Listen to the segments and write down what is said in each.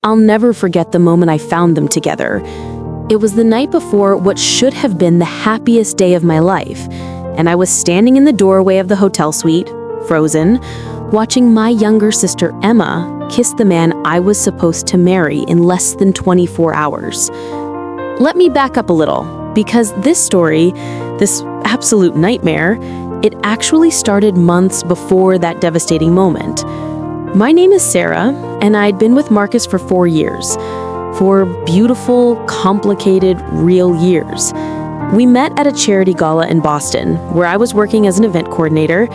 I'll never forget the moment I found them together. It was the night before what should have been the happiest day of my life, and I was standing in the doorway of the hotel suite, frozen, watching my younger sister Emma kiss the man I was supposed to marry in less than 24 hours. Let me back up a little, because this story, this absolute nightmare, it actually started months before that devastating moment. My name is Sarah, and I'd been with Marcus for 4 years. 4 beautiful, complicated, real years. We met at a charity gala in Boston, where I was working as an event coordinator,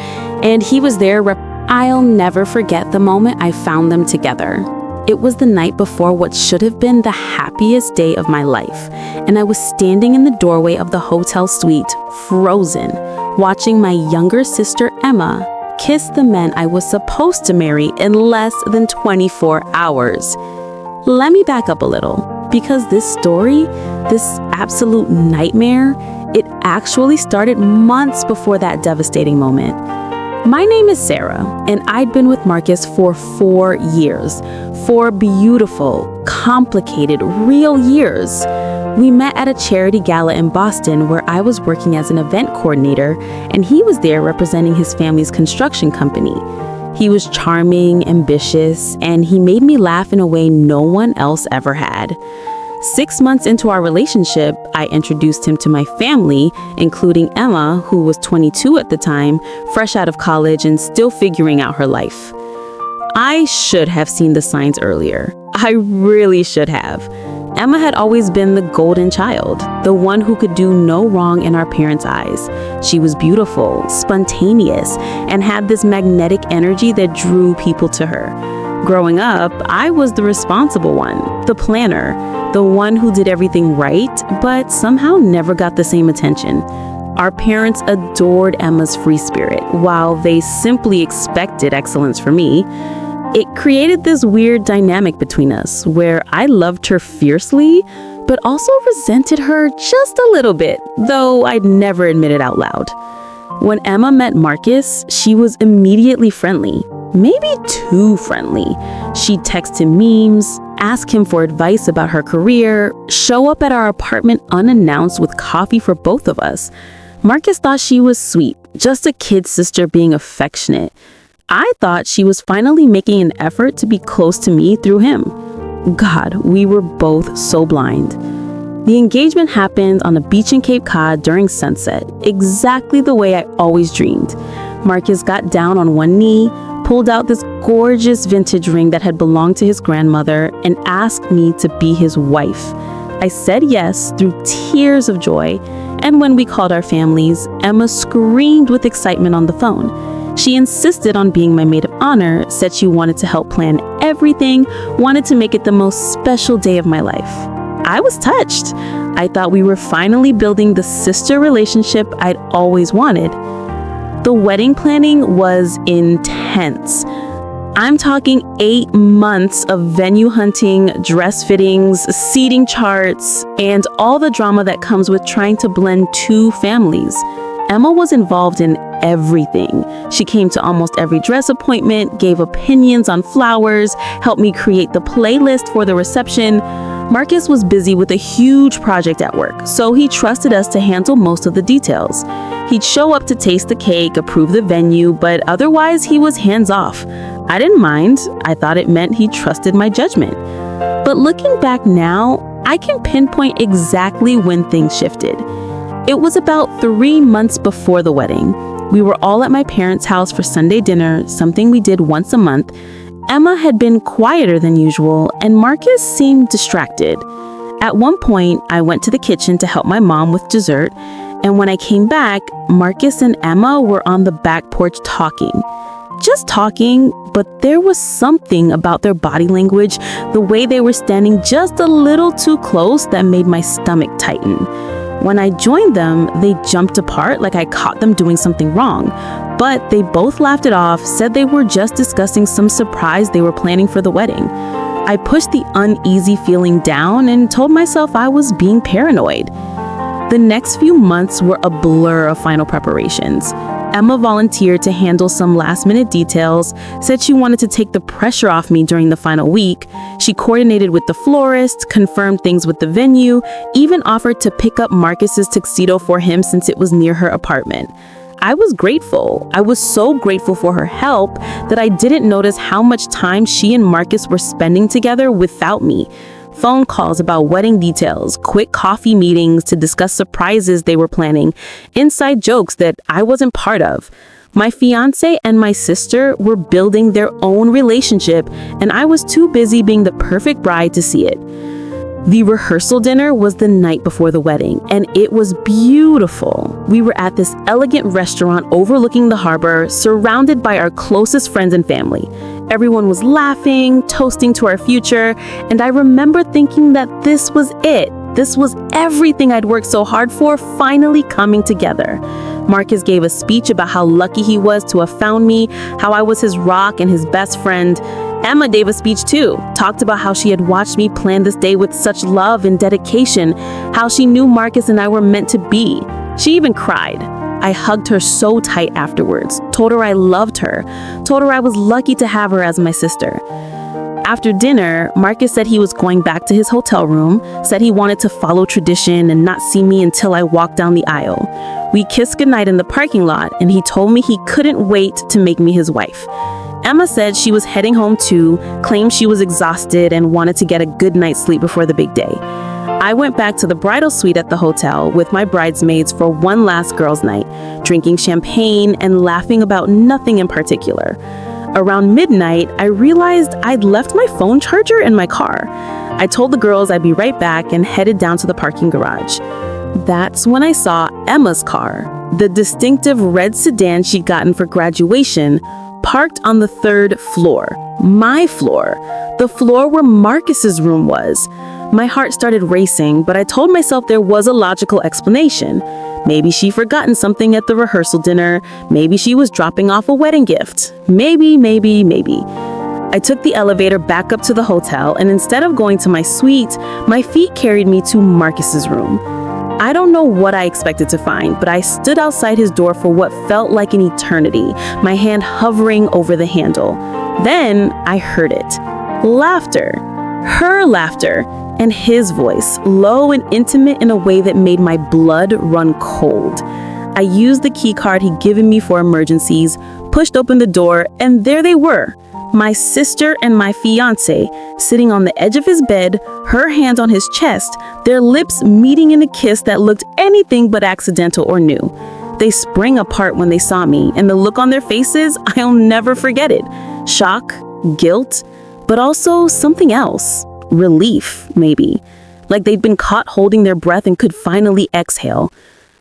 and he was there. I'll never forget the moment I found them together. It was the night before what should have been the happiest day of my life, and I was standing in the doorway of the hotel suite, frozen, watching my younger sister Emma kiss the man I was supposed to marry in less than 24 hours. Let me back up a little, because this story, this absolute nightmare, it actually started months before that devastating moment. My name is Sarah, and I'd been with Marcus for 4 years. 4 beautiful, complicated, real years. We met at a charity gala in Boston where I was working as an event coordinator, and he was there representing his family's construction company. He was charming, ambitious, and he made me laugh in a way no one else ever had. 6 months into our relationship, I introduced him to my family, including Emma, who was 22 at the time, fresh out of college and still figuring out her life. I should have seen the signs earlier. I really should have. Emma had always been the golden child, the one who could do no wrong in our parents' eyes. She was beautiful, spontaneous, and had this magnetic energy that drew people to her. Growing up, I was the responsible one, the planner, the one who did everything right, but somehow never got the same attention. Our parents adored Emma's free spirit, while they simply expected excellence from me. It created this weird dynamic between us, where I loved her fiercely, but also resented her just a little bit, though I'd never admit it out loud. When Emma met Marcus, she was immediately friendly. Maybe too friendly. She'd text him memes, ask him for advice about her career, show up at our apartment unannounced with coffee for both of us. Marcus thought she was sweet, just a kid sister being affectionate. I thought she was finally making an effort to be close to me through him. God, we were both so blind. The engagement happened on a beach in Cape Cod during sunset, exactly the way I always dreamed. Marcus got down on one knee, pulled out this gorgeous vintage ring that had belonged to his grandmother, and asked me to be his wife. I said yes through tears of joy, and when we called our families, Emma screamed with excitement on the phone. She insisted on being my maid of honor, said she wanted to help plan everything, wanted to make it the most special day of my life. I was touched. I thought we were finally building the sister relationship I'd always wanted. The wedding planning was intense. I'm talking 8 months of venue hunting, dress fittings, seating charts, and all the drama that comes with trying to blend 2 families. Emma was involved in everything. She came to almost every dress appointment, gave opinions on flowers, helped me create the playlist for the reception. Marcus was busy with a huge project at work, so he trusted us to handle most of the details. He'd show up to taste the cake, approve the venue, but otherwise he was hands-off. I didn't mind. I thought it meant he trusted my judgment. But looking back now, I can pinpoint exactly when things shifted. It was about 3 months before the wedding. We were all at my parents' house for Sunday dinner, something we did once a month. Emma had been quieter than usual, and Marcus seemed distracted. At one point, I went to the kitchen to help my mom with dessert, and when I came back, Marcus and Emma were on the back porch talking. Just talking, but there was something about their body language, the way they were standing just a little too close, that made my stomach tighten. When I joined them, they jumped apart like I caught them doing something wrong. But they both laughed it off, said they were just discussing some surprise they were planning for the wedding. I pushed the uneasy feeling down and told myself I was being paranoid. The next few months were a blur of final preparations. Emma volunteered to handle some last-minute details, said she wanted to take the pressure off me during the final week. She coordinated with the florist, confirmed things with the venue, even offered to pick up Marcus's tuxedo for him since it was near her apartment. I was grateful. I was so grateful for her help that I didn't notice how much time she and Marcus were spending together without me. Phone calls about wedding details, quick coffee meetings to discuss surprises they were planning, inside jokes that I wasn't part of. My fiancé and my sister were building their own relationship, and I was too busy being the perfect bride to see it. The rehearsal dinner was the night before the wedding, and it was beautiful. We were at this elegant restaurant overlooking the harbor, surrounded by our closest friends and family. Everyone was laughing, toasting to our future, and I remember thinking that this was it. This was everything I'd worked so hard for finally coming together. Marcus gave a speech about how lucky he was to have found me, how I was his rock and his best friend. Emma gave a speech too, talked about how she had watched me plan this day with such love and dedication, how she knew Marcus and I were meant to be. She even cried. I hugged her so tight afterwards, told her I loved her, told her I was lucky to have her as my sister. After dinner, Marcus said he was going back to his hotel room, said he wanted to follow tradition and not see me until I walked down the aisle. We kissed goodnight in the parking lot, and he told me he couldn't wait to make me his wife. Emma said she was heading home too, claimed she was exhausted and wanted to get a good night's sleep before the big day. I went back to the bridal suite at the hotel with my bridesmaids for one last girls' night, drinking champagne and laughing about nothing in particular. Around midnight, I realized I'd left my phone charger in my car. I told the girls I'd be right back and headed down to the parking garage. That's when I saw Emma's car, the distinctive red sedan she'd gotten for graduation, parked on the third floor, my floor, the floor where Marcus's room was. My heart started racing, but I told myself there was a logical explanation. Maybe she'd forgotten something at the rehearsal dinner. Maybe she was dropping off a wedding gift. Maybe. I took the elevator back up to the hotel, and instead of going to my suite, my feet carried me to Marcus's room. I don't know what I expected to find, but I stood outside his door for what felt like an eternity, my hand hovering over the handle. Then I heard it. Laughter. Her laughter. And his voice, low and intimate in a way that made my blood run cold. I used the key card he'd given me for emergencies, pushed open the door, and there they were. My sister and my fiancé, sitting on the edge of his bed, her hand on his chest, their lips meeting in a kiss that looked anything but accidental or new. They sprang apart when they saw me, and the look on their faces, I'll never forget it. Shock, guilt, but also something else. Relief, maybe. Like they'd been caught holding their breath and could finally exhale.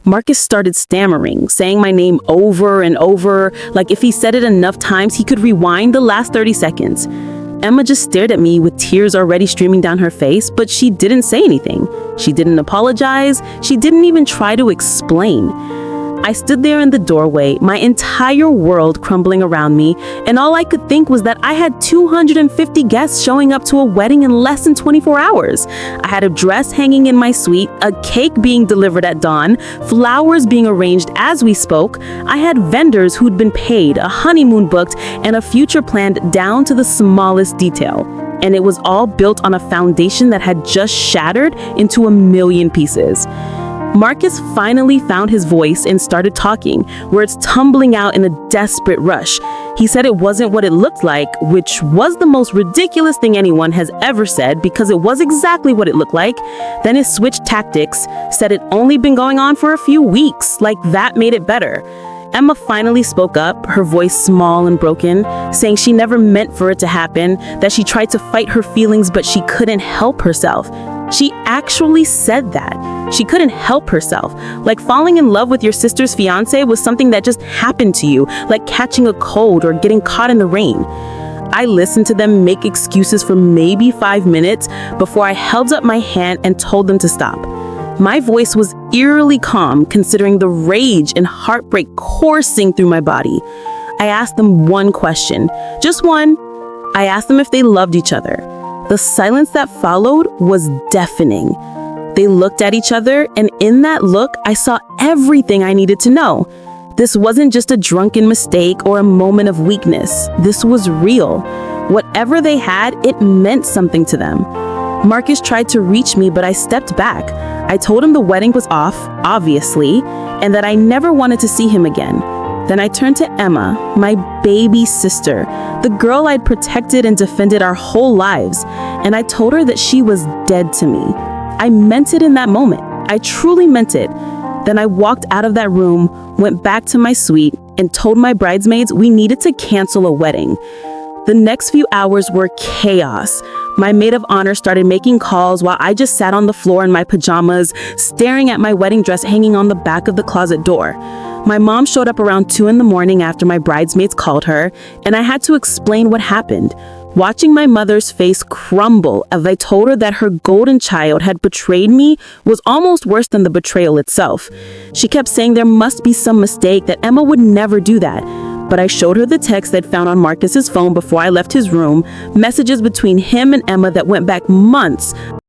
Marcus started stammering, saying my name over and over, like if he said it enough times he could rewind the last 30 seconds. Emma just stared at me with tears already streaming down her face, but she didn't say anything. She didn't apologize. She didn't even try to explain. I stood there in the doorway, my entire world crumbling around me, and all I could think was that I had 250 guests showing up to a wedding in less than 24 hours. I had a dress hanging in my suite, a cake being delivered at dawn, flowers being arranged as we spoke. I had vendors who'd been paid, a honeymoon booked, and a future planned down to the smallest detail. And it was all built on a foundation that had just shattered into a million pieces. Marcus finally found his voice and started talking, words tumbling out in a desperate rush. He said it wasn't what it looked like, which was the most ridiculous thing anyone has ever said because it was exactly what it looked like. Then he switched tactics, said it'd only been going on for a few weeks, like that made it better. Emma finally spoke up, her voice small and broken, saying she never meant for it to happen, that she tried to fight her feelings but she couldn't help herself. She actually said that. She couldn't help herself. Like falling in love with your sister's fiancé was something that just happened to you, like catching a cold or getting caught in the rain. I listened to them make excuses for maybe 5 minutes before I held up my hand and told them to stop. My voice was eerily calm considering the rage and heartbreak coursing through my body. I asked them one question, just one. I asked them if they loved each other. The silence that followed was deafening. They looked at each other, and in that look, I saw everything I needed to know. This wasn't just a drunken mistake or a moment of weakness. This was real. Whatever they had, it meant something to them. Marcus tried to reach me, but I stepped back. I told him the wedding was off, obviously, and that I never wanted to see him again. Then I turned to Emma, my baby sister, the girl I'd protected and defended our whole lives, and I told her that she was dead to me. I meant it in that moment. I truly meant it. Then I walked out of that room, went back to my suite, and told my bridesmaids we needed to cancel a wedding. The next few hours were chaos. My maid of honor started making calls while I just sat on the floor in my pajamas, staring at my wedding dress hanging on the back of the closet door. My mom showed up around 2 a.m. after my bridesmaids called her, and I had to explain what happened. Watching my mother's face crumble as I told her that her golden child had betrayed me was almost worse than the betrayal itself. She kept saying there must be some mistake, that Emma would never do that. But I showed her the text I'd found on Marcus's phone before I left his room, messages between him and Emma that went back months.